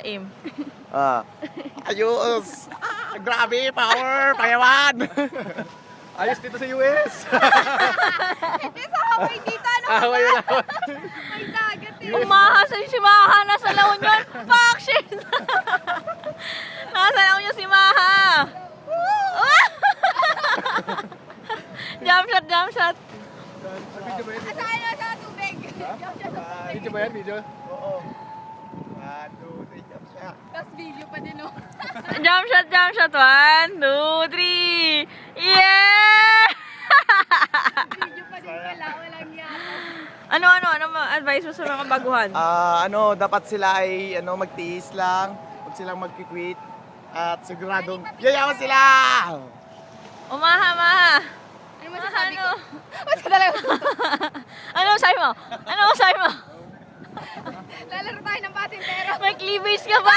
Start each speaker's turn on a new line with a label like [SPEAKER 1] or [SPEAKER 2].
[SPEAKER 1] sa aim.
[SPEAKER 2] Ayos! Grabe, power! Payawan! Ayos dito sa US!
[SPEAKER 3] Hindi sa Hawaii dito, ano?
[SPEAKER 2] Away na.
[SPEAKER 3] May dagat eh.
[SPEAKER 1] Umahas si Maha, nasa La Union. Fuck shit! Nasa La Union si Maha. Jump shot, jump shot.
[SPEAKER 2] Video ba yun?
[SPEAKER 3] Asahan na sa tubig.
[SPEAKER 2] Video ba yan? Video? Oo. 1, 2, 3, jump shot.
[SPEAKER 3] Tapos video pa din, oh.
[SPEAKER 1] Jump shot, jump shot. 1, 2, 3. Yeah!
[SPEAKER 3] Video pa din pala. Walang yata.
[SPEAKER 1] Ano advice mo sa mga baguhan?
[SPEAKER 2] Dapat sila ay magtiis lang. Huwag silang magki-quit. At siguradong yayaman sila!
[SPEAKER 1] Umaha, Maha.
[SPEAKER 3] Ano
[SPEAKER 1] Maha,
[SPEAKER 3] masasabi
[SPEAKER 1] ano?
[SPEAKER 3] ko? What's talaga?
[SPEAKER 1] Ano sabi mo? Ano sabi mo?
[SPEAKER 3] Lalaro tayo ng patintero.
[SPEAKER 1] May cleavage ka ba?